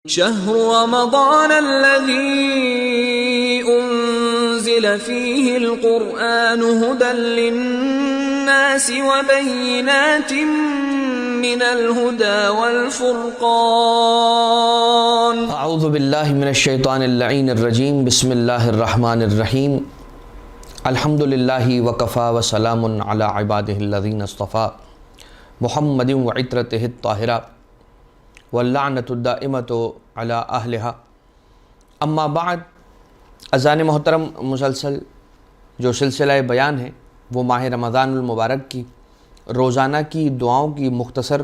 شهر رمضان الذي أنزل فيه القرآن هدى للناس وبينات من الهدى والفرقان اعوذ باللہ من الشیطان اللعین الرجیم بسم اللہ الرحمن الرحیم الحمد للہ وکفا وسلام علی عبادہ الذین اصطفیٰ محمد وعطرتہ الطاہرہ واللعنۃ الدائمۃ علی اہلہا اما بعد. اذان محترم مسلسل جو سلسلہ بیان ہے وہ ماہ رمضان المبارک کی روزانہ کی دعاؤں کی مختصر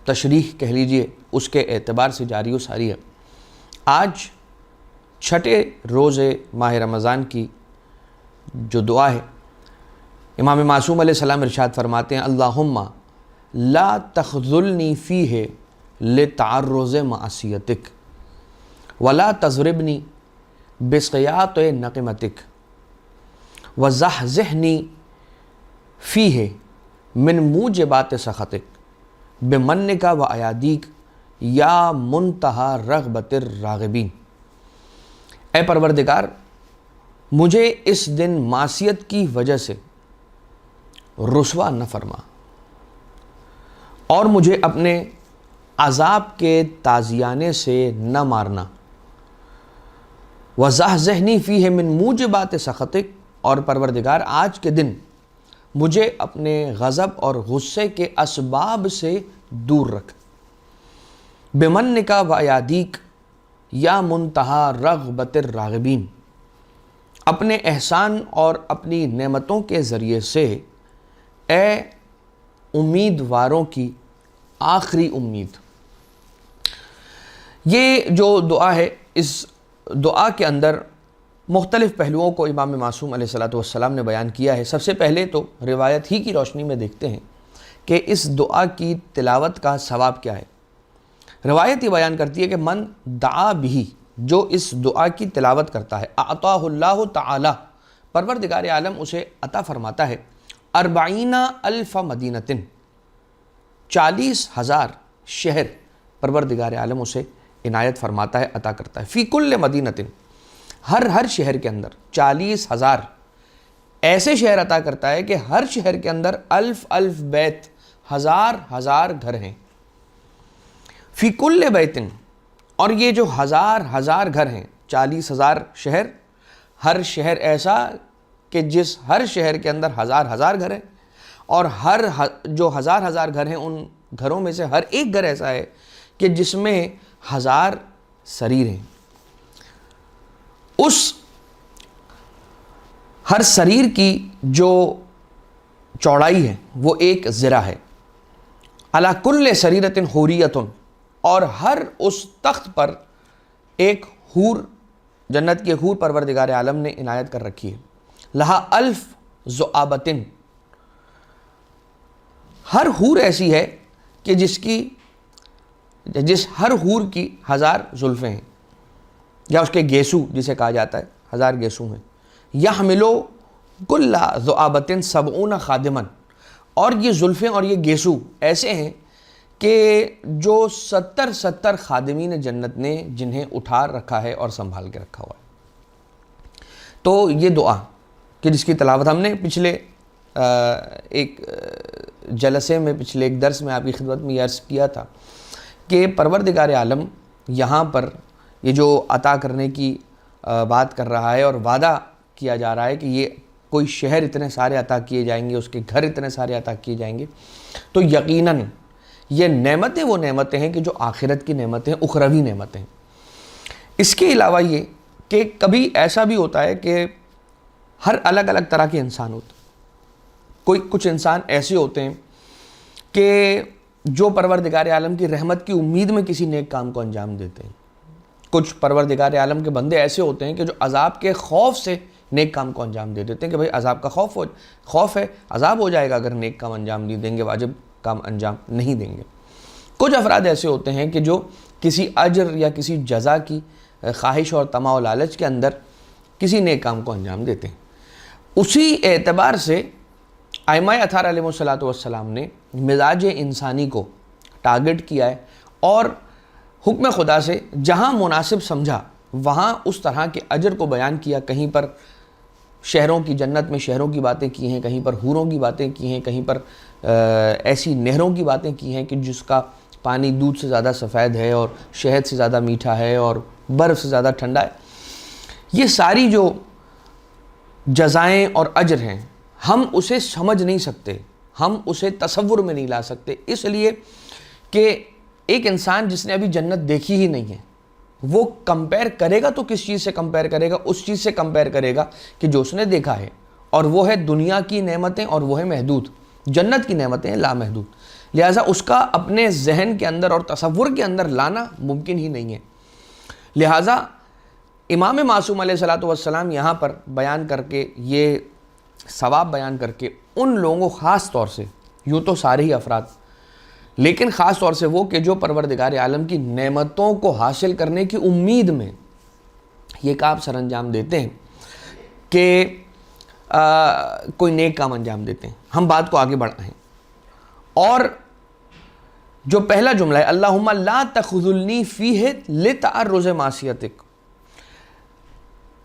تشریح کہہ لیجئے اس کے اعتبار سے جاری و ساری ہے. آج چھٹے روز ماہ رمضان کی جو دعا ہے، امام معصوم علیہ السلام ارشاد فرماتے ہیں: اللہم لا تخذلنی فیہ لتعرض معصیتک ولا تضربنی بسقیاط نقمتک وزحزحنی فیہ من موجبات سخطک بمنک و ایادیک یا منتہا رغبت الراغبین. اے پروردگار، مجھے اس دن معصیت کی وجہ سے رسوا نہ فرما اور مجھے اپنے عذاب کے تازیانے سے نہ مارنا. وَزَحْزِحْنِي فِيهِ مِن مُوجِبَاتِ سَخَطِكَ، اور پروردگار آج کے دن مجھے اپنے غضب اور غصے کے اسباب سے دور رکھ. بِمَنِّكَ وَأَيَادِيكَ یا منتہا رغبت الراغبین، اپنے احسان اور اپنی نعمتوں کے ذریعے سے اے امیدواروں کی آخری امید. یہ جو دعا ہے، اس دعا کے اندر مختلف پہلوؤں کو امام معصوم علیہ السلام نے بیان کیا ہے. سب سے پہلے تو روایت ہی کی روشنی میں دیکھتے ہیں کہ اس دعا کی تلاوت کا ثواب کیا ہے. روایت یہ بیان کرتی ہے کہ من دعا بھی، جو اس دعا کی تلاوت کرتا ہے، اعطاہ اللہ تعالی، پروردگار عالم اسے عطا فرماتا ہے 40,000 مدینتن، 40,000 شہر پروردگار عالم اسے عنایت فرماتا ہے، عطا کرتا ہے. فی کل مدینتن، ہر شہر کے اندر 40,000 ایسے شہر عطا کرتا ہے کہ ہر شہر کے اندر الف بیت، ہزار گھر ہیں. فی کل بیتن، اور یہ جو ہزار گھر ہیں، 40,000 شہر، ہر شہر ایسا کہ جس ہر شہر کے اندر ہزار گھر ہیں، اور جو ہزار گھر ہیں ان گھروں میں سے ہر ایک گھر ایسا ہے کہ جس میں 1000 سریر ہیں. اس ہر سریر کی جو چوڑائی ہے وہ 1 ذراع ہے. علی کل سریرۃ حوریۃ، اور ہر اس تخت پر ایک حور، جنت کی حور پروردگار عالم نے عنایت کر رکھی ہے. لہا 1000 ذؤابۃ، ہر حور ایسی ہے کہ جس ہر حور کی 1000 زلفیں ہیں، یا اس کے گیسو جسے کہا جاتا ہے، 1000 گیسو ہیں. یحملو کل ذؤابۃ 70 خادما، اور یہ زلفیں اور یہ گیسو ایسے ہیں کہ جو 70 خادمین جنت نے جنہیں اٹھا رکھا ہے اور سنبھال کے رکھا ہوا ہے. تو یہ دعا کہ جس کی تلاوت ہم نے پچھلے ایک جلسے میں، پچھلے ایک درس میں آپ کی خدمت میں عرض کیا تھا کہ پروردگار عالم یہاں پر یہ جو عطا کرنے کی بات کر رہا ہے اور وعدہ کیا جا رہا ہے کہ یہ کوئی شہر اتنے سارے عطا کیے جائیں گے، اس کے گھر اتنے سارے عطا کیے جائیں گے، تو یقیناً یہ نعمتیں وہ نعمتیں ہیں کہ جو آخرت کی نعمتیں ہیں، اخروی نعمتیں ہیں. اس کے علاوہ یہ کہ کبھی ایسا بھی ہوتا ہے کہ ہر الگ طرح کے انسان ہوتے ہیں. کچھ انسان ایسے ہوتے ہیں کہ جو پروردگار عالم کی رحمت کی امید میں کسی نیک کام کو انجام دیتے ہیں. کچھ پروردگار عالم کے بندے ایسے ہوتے ہیں کہ جو عذاب کے خوف سے نیک کام کو انجام دے دیتے ہیں کہ بھئی عذاب کا خوف ہے، عذاب ہو جائے گا اگر نیک کام انجام نہیں دیں گے، واجب کام انجام نہیں دیں گے. کچھ افراد ایسے ہوتے ہیں کہ جو کسی اجر یا کسی جزا کی خواہش اور طمع و لالچ کے اندر کسی نیک کام کو انجام دیتے ہیں. اسی اعتبار سے ائمہ اطہار علیہ السلام نے مزاج انسانی کو ٹارگٹ کیا ہے اور حکم خدا سے جہاں مناسب سمجھا وہاں اس طرح کے اجر کو بیان کیا. کہیں پر شہروں کی جنت میں شہروں کی باتیں کی ہیں, کہیں پر حوروں کی باتیں کی ہیں, کہیں پر ایسی نہروں کی باتیں کی ہیں کہ جس کا پانی دودھ سے زیادہ سفید ہے اور شہد سے زیادہ میٹھا ہے اور برف سے زیادہ ٹھنڈا ہے. یہ ساری جو جزائیں اور اجر ہیں ہم اسے سمجھ نہیں سکتے, ہم اسے تصور میں نہیں لا سکتے, اس لیے کہ ایک انسان جس نے ابھی جنت دیکھی ہی نہیں ہے وہ کمپیر کرے گا تو کس چیز سے کمپیر کرے گا؟ اس چیز سے کمپیر کرے گا کہ جو اس نے دیکھا ہے, اور وہ ہے دنیا کی نعمتیں اور وہ ہے محدود. جنت کی نعمتیں ہیں لامحدود, لہٰذا اس کا اپنے ذہن کے اندر اور تصور کے اندر لانا ممکن ہی نہیں ہے. لہٰذا امام معصوم علیہ الصلوۃ والسلام یہاں پر بیان کر کے یہ ثواب بیان کر کے ان لوگوں خاص طور سے, یوں تو سارے ہی افراد لیکن خاص طور سے وہ کہ جو پروردگار عالم کی نعمتوں کو حاصل کرنے کی امید میں یہ کام سر انجام دیتے ہیں کہ کوئی نیک کام انجام دیتے ہیں. ہم بات کو آگے بڑھائیں اور جو پہلا جملہ ہے اللہم لا تخذلنی فیہ لتعرض معصیتک,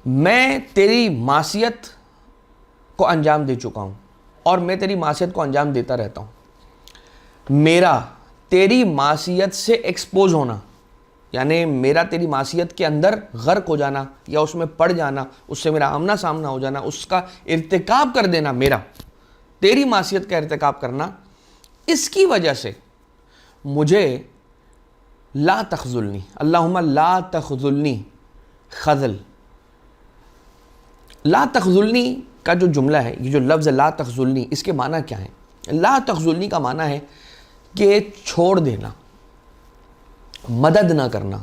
میں تیری معصیت کو انجام دے چکا ہوں اور میں تیری معصیت کو انجام دیتا رہتا ہوں. میرا تیری معصیت سے ایکسپوز ہونا یعنی میرا تیری معصیت کے اندر غرق ہو جانا یا اس میں پڑ جانا, اس سے میرا آمنا سامنا ہو جانا, اس کا ارتکاب کر دینا, میرا تیری معصیت کا ارتکاب کرنا, اس کی وجہ سے مجھے لا تخذلنی, اللہم لا تخذلنی, خذل لا تخذلنی کا جو جملہ ہے, یہ جو لفظ لا تخذلنی, اس کے معنی کیا ہے؟ لا تخذلنی کا معنی ہے کہ چھوڑ دینا, مدد نہ کرنا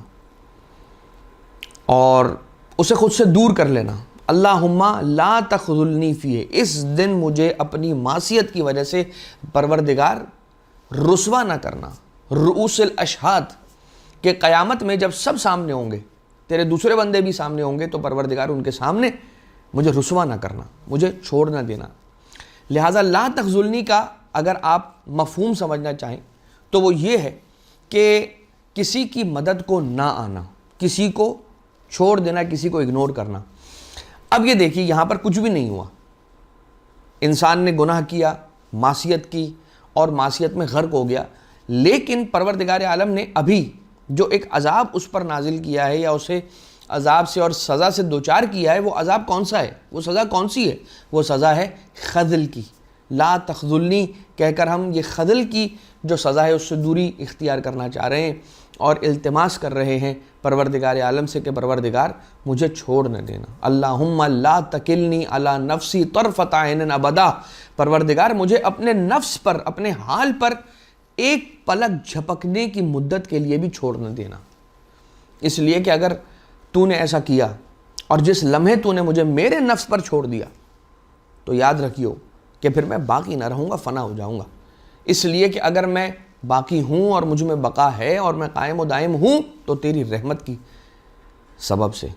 اور اسے خود سے دور کر لینا. اللہم لا تخذلنی فیہ, اس دن مجھے اپنی معصیت کی وجہ سے پروردگار رسوا نہ کرنا. رؤوس الاشہاد کہ قیامت میں جب سب سامنے ہوں گے, تیرے دوسرے بندے بھی سامنے ہوں گے, تو پروردگار ان کے سامنے مجھے رسوا نہ کرنا, مجھے چھوڑ نہ دینا. لہٰذا لا تخذلنی کا اگر آپ مفہوم سمجھنا چاہیں تو وہ یہ ہے کہ کسی کی مدد کو نہ آنا, کسی کو چھوڑ دینا, کسی کو اگنور کرنا. اب یہ دیکھیے یہاں پر کچھ بھی نہیں ہوا, انسان نے گناہ کیا, معصیت کی اور معصیت میں غرق ہو گیا, لیکن پروردگار عالم نے ابھی جو ایک عذاب اس پر نازل کیا ہے یا اسے عذاب سے اور سزا سے دوچار کیا ہے, وہ عذاب کون سا ہے, وہ سزا کون سی ہے؟ وہ سزا ہے خذل کی. لا تخذلنی کہہ کر ہم یہ خذل کی جو سزا ہے اس سے دوری اختیار کرنا چاہ رہے ہیں اور التماس کر رہے ہیں پروردگار عالم سے کہ پروردگار مجھے چھوڑ نہ دینا. اللہم لا تکلنی علی نفسی طرفۃ عین ابدا, پروردگار مجھے اپنے نفس پر, اپنے حال پر ایک پلک جھپکنے کی مدت کے لیے بھی چھوڑ نہ دینا. اس لیے کہ اگر تو نے ایسا کیا اور جس لمحے تو نے مجھے میرے نفس پر چھوڑ دیا تو یاد رکھیو کہ پھر میں باقی نہ رہوں گا, فنا ہو جاؤں گا. اس لیے کہ اگر میں باقی ہوں اور مجھ میں بقا ہے اور میں قائم و دائم ہوں تو تیری رحمت کی سبب سے,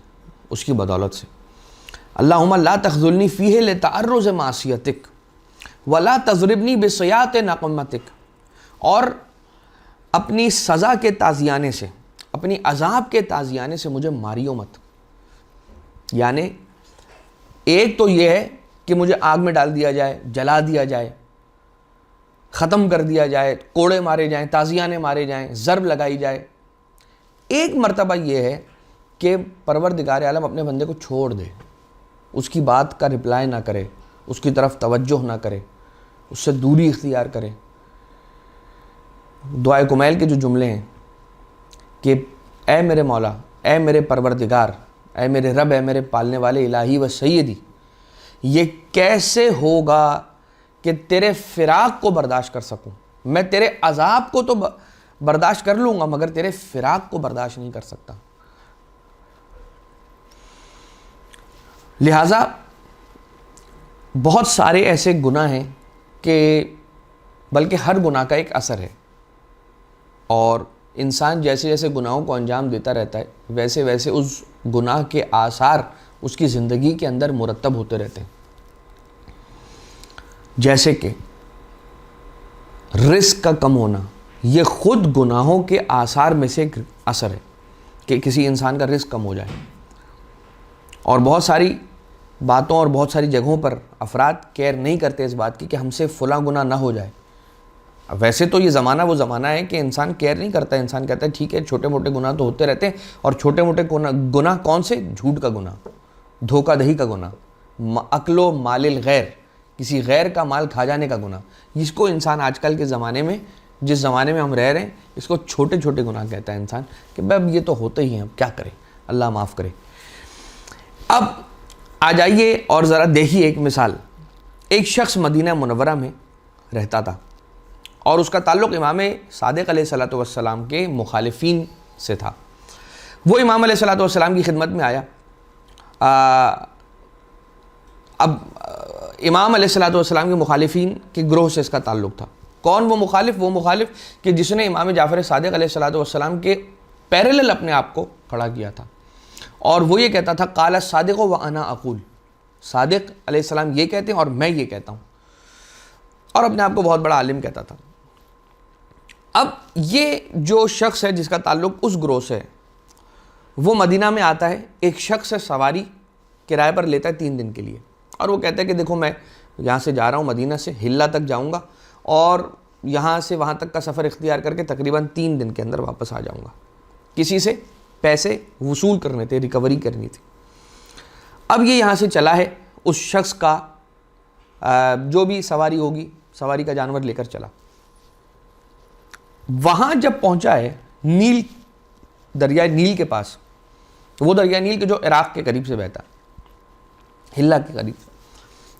اس کی بدولت سے. اللہم لا تخذلنی فیہ لتعرض معصیتک ولا تضربنی بسیئات نقمتک, اور اپنی سزا کے تازیانے سے, اپنی عذاب کے تازیانے سے مجھے ماریو مت. یعنی ایک تو یہ ہے کہ مجھے آگ میں ڈال دیا جائے, جلا دیا جائے, ختم کر دیا جائے, کوڑے مارے جائیں, تازیانے مارے جائیں, ضرب لگائی جائے. ایک مرتبہ یہ ہے کہ پروردگار عالم اپنے بندے کو چھوڑ دے, اس کی بات کا رپلائی نہ کرے, اس کی طرف توجہ نہ کرے, اس سے دوری اختیار کرے. دعائے کمیل کے جو جملے ہیں کہ اے میرے مولا, اے میرے پروردگار, اے میرے رب, اے میرے پالنے والے الہی و سیدی, یہ کیسے ہوگا کہ تیرے فراق کو برداشت کر سکوں؟ میں تیرے عذاب کو تو برداشت کر لوں گا مگر تیرے فراق کو برداشت نہیں کر سکتا. لہٰذا بہت سارے ایسے گناہ ہیں کہ بلکہ ہر گناہ کا ایک اثر ہے, اور انسان جیسے جیسے گناہوں کو انجام دیتا رہتا ہے ویسے ویسے اس گناہ کے آثار اس کی زندگی کے اندر مرتب ہوتے رہتے ہیں. جیسے کہ رزق کا کم ہونا, یہ خود گناہوں کے آثار میں سے ایک اثر ہے کہ کسی انسان کا رزق کم ہو جائے. اور بہت ساری باتوں اور بہت ساری جگہوں پر افراد کیئر نہیں کرتے اس بات کی کہ ہم سے فلاں گناہ نہ ہو جائے. ویسے تو یہ زمانہ وہ زمانہ ہے کہ انسان کیئر نہیں کرتا ہے. انسان کہتا ہے ٹھیک ہے چھوٹے موٹے گناہ تو ہوتے رہتے ہیں. اور چھوٹے موٹے گناہ کون سے؟ جھوٹ کا گناہ، دھوکہ دہی کا گناہ، اکل و مال الغیر، کسی غیر کا مال کھا جانے کا گناہ. جس کو انسان آج کل کے زمانے میں، جس زمانے میں ہم رہ رہے ہیں، اس کو چھوٹے چھوٹے گناہ کہتا ہے انسان کہ اب یہ تو ہوتے ہی ہیں، اب کیا کریں، اللہ معاف کرے. اب آ جائیے اور ذرا دیکھیے ایک مثال. ایک شخص مدینہ منورہ میں رہتا تھا اور اس کا تعلق امام صادق علیہ الصلوۃ والسلام کے مخالفین سے تھا. وہ امام علیہ الصلوۃ والسلام کی خدمت میں آیا. اب امام علیہ الصلوۃ والسلام کے مخالفین کے گروہ سے اس کا تعلق تھا. کون وہ مخالف؟ وہ مخالف کہ جس نے امام جعفر صادق علیہ الصلوۃ والسلام کے پیرلل اپنے آپ کو کھڑا کیا تھا. اور وہ یہ کہتا تھا قال الصادق وانا اقول، صادق علیہ السلام یہ کہتے ہیں اور میں یہ کہتا ہوں. اور اپنے آپ کو بہت بڑا عالم کہتا تھا. اب یہ جو شخص ہے جس کا تعلق اس گروہ سے ہے، وہ مدینہ میں آتا ہے. ایک شخص سے سواری کرائے پر لیتا ہے 3 دن کے لیے. اور وہ کہتا ہے کہ دیکھو میں یہاں سے جا رہا ہوں، مدینہ سے حلہ تک جاؤں گا اور یہاں سے وہاں تک کا سفر اختیار کر کے تقریباً 3 دن کے اندر واپس آ جاؤں گا. کسی سے پیسے وصول کرنے تھے، ریکوری کرنی تھی. اب یہ یہاں سے چلا ہے، اس شخص کا جو بھی سواری ہوگی، سواری کا جانور لے کر چلا. وہاں جب پہنچا ہے نیل، دریائے نیل کے پاس، وہ دریائے نیل کے جو عراق کے قریب سے بہتا ہے، حلہ کے قریب.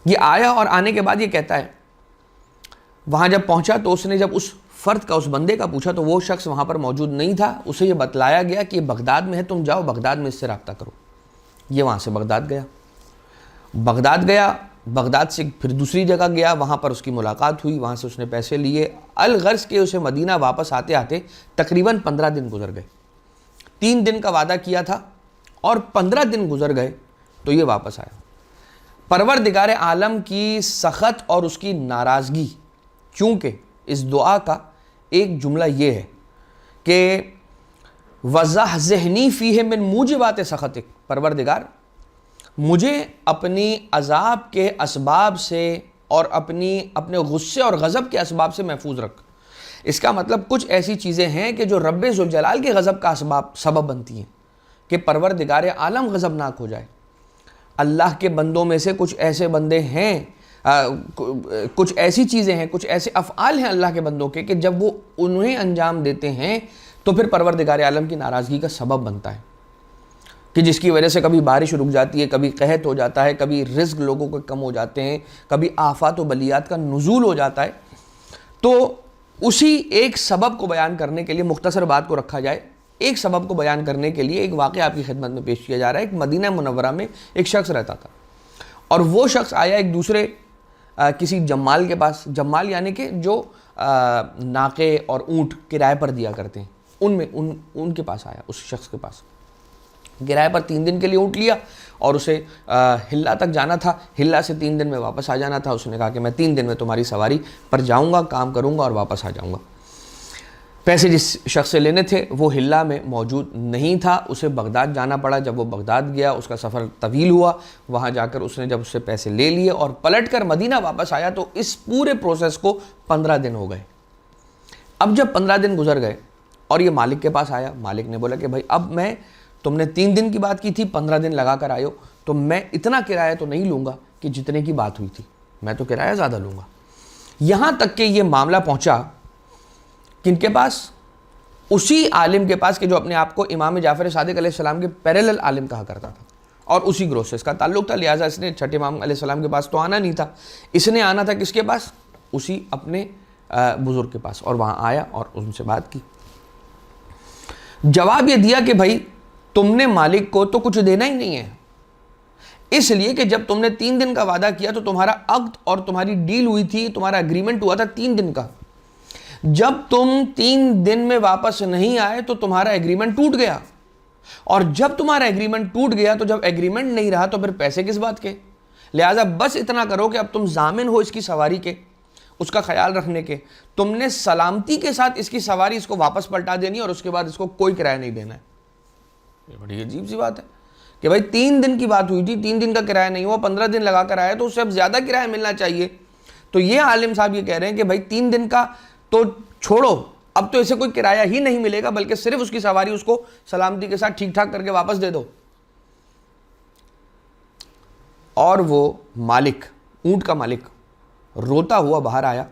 یہ آیا اور آنے کے بعد یہ کہتا ہے، وہاں جب پہنچا تو اس نے جب اس فرد کا، اس بندے کا پوچھا تو وہ شخص وہاں پر موجود نہیں تھا. اسے یہ بتلایا گیا کہ یہ بغداد میں ہے، تم جاؤ بغداد میں اس سے رابطہ کرو. یہ وہاں سے بغداد گیا. بغداد سے پھر دوسری جگہ گیا، وہاں پر اس کی ملاقات ہوئی، وہاں سے اس نے پیسے لیے. الغرض کے اسے مدینہ واپس آتے آتے تقریباً 15 دن گزر گئے. 3 دن کا وعدہ کیا تھا اور 15 دن گزر گئے تو یہ واپس آیا. پروردگار عالم کی سخط اور اس کی ناراضگی، چونکہ اس دعا کا ایک جملہ یہ ہے کہ وَزَحْ ذِہْنِی فِیہ مِن مُوجِبَاتِ سَخَطِک، پروردگار مجھے اپنی عذاب کے اسباب سے اور اپنے غصے اور غضب کے اسباب سے محفوظ رکھ. اس کا مطلب کچھ ایسی چیزیں ہیں کہ جو رب ذوالجلال کے غضب کا سبب بنتی ہیں کہ پروردگار عالم غضبناک ہو جائے. اللہ کے بندوں میں سے کچھ ایسے بندے ہیں، کچھ ایسی چیزیں ہیں، کچھ ایسے افعال ہیں اللہ کے بندوں کے کہ جب وہ انہیں انجام دیتے ہیں تو پھر پروردگار عالم کی ناراضگی کا سبب بنتا ہے، کہ جس کی وجہ سے کبھی بارش رک جاتی ہے، کبھی قحط ہو جاتا ہے، کبھی رزق لوگوں کے کم ہو جاتے ہیں، کبھی آفات و بلیات کا نزول ہو جاتا ہے. تو اسی ایک سبب کو بیان کرنے کے لیے، مختصر بات کو رکھا جائے، ایک سبب کو بیان کرنے کے لیے ایک واقعہ آپ کی خدمت میں پیش کیا جا رہا ہے. ایک مدینہ منورہ میں ایک شخص رہتا تھا اور وہ شخص آیا ایک دوسرے کسی جمال کے پاس. جمال یعنی کہ جو ناقے اور اونٹ کرائے پر دیا کرتے ہیں، ان کے پاس آیا. اس شخص کے پاس کرائے پر 3 دن کے لیے اونٹ لیا اور اسے حلہ تک جانا تھا. حلہ سے 3 دن میں واپس آ جانا تھا. اس نے کہا کہ میں 3 دن میں تمہاری سواری پر جاؤں گا، کام کروں گا اور واپس آ جاؤں گا. پیسے جس شخص سے لینے تھے وہ حلہ میں موجود نہیں تھا، اسے بغداد جانا پڑا. جب وہ بغداد گیا، اس کا سفر طویل ہوا. وہاں جا کر اس نے جب اس سے پیسے لے لیے اور پلٹ کر مدینہ واپس آیا تو اس پورے پروسیس کو 15 دن ہو گئے. اب جب 15 دن گزر گئے اور یہ مالک کے پاس آیا، مالک نے بولا کہ بھائی اب میں، تم نے 3 دن کی بات کی تھی، 15 دن لگا کر آئے ہو، تو میں اتنا کرایہ تو نہیں لوں گا کہ جتنے کی بات ہوئی تھی، میں تو کرایہ زیادہ لوں گا. یہاں تک کہ یہ معاملہ پہنچا کن کے پاس؟ اسی عالم کے پاس کہ جو اپنے آپ کو امام جعفر صادق علیہ السلام کے پیرلل عالم کہا کرتا تھا اور اسی گروہ سے اس کا تعلق تھا. لہٰذا اس نے چھٹے امام علیہ السلام کے پاس تو آنا نہیں تھا، اس نے آنا تھا کس کے پاس؟ اسی اپنے بزرگ کے پاس. اور وہاں آیا اور ان سے بات کی. جواب یہ دیا کہ بھائی تم نے مالک کو تو کچھ دینا ہی نہیں ہے، اس لیے کہ جب تم نے 3 دن کا وعدہ کیا تو تمہارا عقد اور تمہاری ڈیل ہوئی تھی، تمہارا اگریمنٹ ہوا تھا 3 دن کا. جب تم 3 دن میں واپس نہیں آئے تو تمہارا ایگریمنٹ ٹوٹ گیا، اور جب تمہارا ایگریمنٹ ٹوٹ گیا تو جب ایگریمنٹ نہیں رہا تو پھر پیسے کس بات کے؟ لہٰذا بس اتنا کرو کہ اب تم ضامن ہو اس کی سواری کے، اس کا خیال رکھنے کے، تم نے سلامتی کے ساتھ اس کی سواری اس کو واپس پلٹا دینی ہے اور اس کے بعد اس کو کوئی کرایہ نہیں دینا ہے۔ یہ بڑی عجیب سی بات ہے کہ بھائی 3 دن کی بات ہوئی تھی، 3 دن کا کرایہ نہیں ہوا، 15 دن لگا کر آیا تو اس سے اب زیادہ کرایہ ملنا چاہیے۔ تو یہ عالم صاحب یہ کہہ رہے ہیں کہ بھائی 3 دن کا تو چھوڑو، اب تو اسے کوئی کرایہ ہی نہیں ملے گا، بلکہ صرف اس کی سواری اس کو سلامتی کے ساتھ ٹھیک ٹھاک کر کے واپس دے دو۔ اور وہ مالک، اونٹ کا مالک روتا ہوا باہر آیا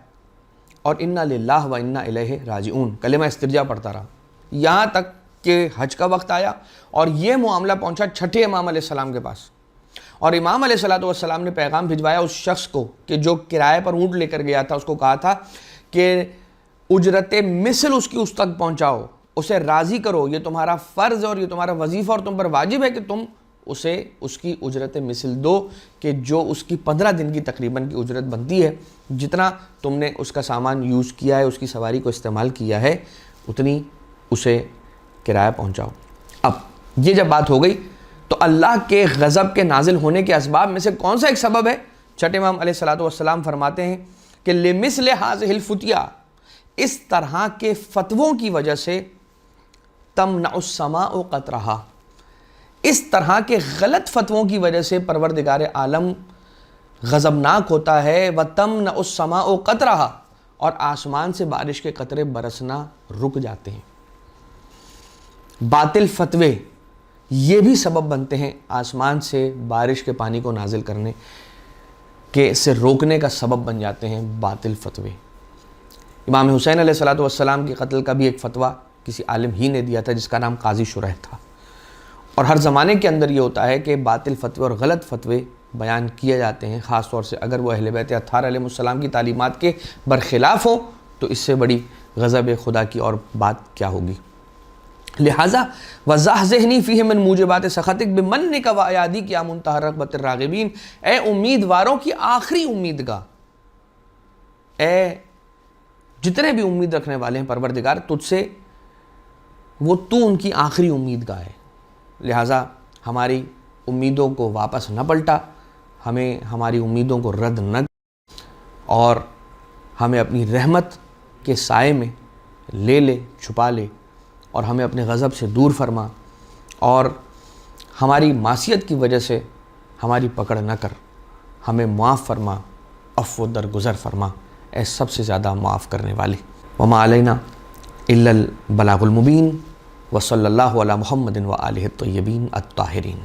اور انا للہ و انا الیہ راجعون کلمہ استرجاع پڑھتا رہا، یہاں تک کہ حج کا وقت آیا اور یہ معاملہ پہنچا چھٹے امام علیہ السلام کے پاس، اور امام علیہ السلام نے پیغام بھجوایا اس شخص کو کہ جو کرائے پر اونٹ لے کر گیا تھا، اس کو کہا تھا کہ اجرت مثل اس کی اس تک پہنچاؤ، اسے راضی کرو، یہ تمہارا فرض اور یہ تمہارا وظیفہ اور تم پر واجب ہے کہ تم اسے اس کی اجرت مثل دو، کہ جو اس کی 15 دن کی تقریباً کی اجرت بنتی ہے، جتنا تم نے اس کا سامان یوز کیا ہے، اس کی سواری کو استعمال کیا ہے، اتنی اسے کرایہ پہنچاؤ۔ اب یہ جب بات ہو گئی تو اللہ کے غضب کے نازل ہونے کے اسباب میں سے کون سا ایک سبب ہے؟ چھٹے امام علیہ السلام فرماتے ہیں کہ لِمِثْلِ هَٰذِهِ الْفُتْيَا، اس طرح کے فتووں کی وجہ سے تمنع السماء قطرها، اس طرح کے غلط فتووں کی وجہ سے پروردگار عالم غضبناک ہوتا ہے، وَتَمْنَعُ السَّمَاءُ قَطْرَهَا، اور آسمان سے بارش کے قطرے برسنا رک جاتے ہیں۔ باطل فتوے یہ بھی سبب بنتے ہیں آسمان سے بارش کے پانی کو نازل کرنے کے، سے روکنے کا سبب بن جاتے ہیں باطل فتوے۔ امام حسین علیہ السلام کے قتل کا بھی ایک فتویٰ کسی عالم ہی نے دیا تھا جس کا نام قاضی شرح تھا، اور ہر زمانے کے اندر یہ ہوتا ہے کہ باطل فتوے اور غلط فتوے بیان کیے جاتے ہیں، خاص طور سے اگر وہ اہل بیت اطہار علیہ السلام کی تعلیمات کے برخلاف ہوں تو اس سے بڑی غضب خدا کی اور بات کیا ہوگی۔ لہٰذا وَزَحْزِحْنِي فِيهِ مِن مُوجِبَاتِ سَخَطِكَ بِمَنِّكَ وَعِيَادِكَ يَا مُنْتَهَى الرَّغْبَةِ الرَّاغِبِينَ، اے امیدواروں کی آخری امیدگاہ، اے جتنے بھی امید رکھنے والے ہیں پروردگار تجھ سے، وہ تو ان کی آخری امیدگاہ ہے، لہٰذا ہماری امیدوں کو واپس نہ پلٹا، ہمیں ہماری امیدوں کو رد نہ، اور ہمیں اپنی رحمت کے سائے میں لے لے، چھپا لے، اور ہمیں اپنے غضب سے دور فرما، اور ہماری معصیت کی وجہ سے ہماری پکڑ نہ کر، ہمیں معاف فرما، عفو درگزر فرما، اے سب سے زیادہ معاف کرنے والے۔ وما علینا الا البلاغ المبین، وصلی اللہ علی محمد وآلہ الطیبین الطاہرین۔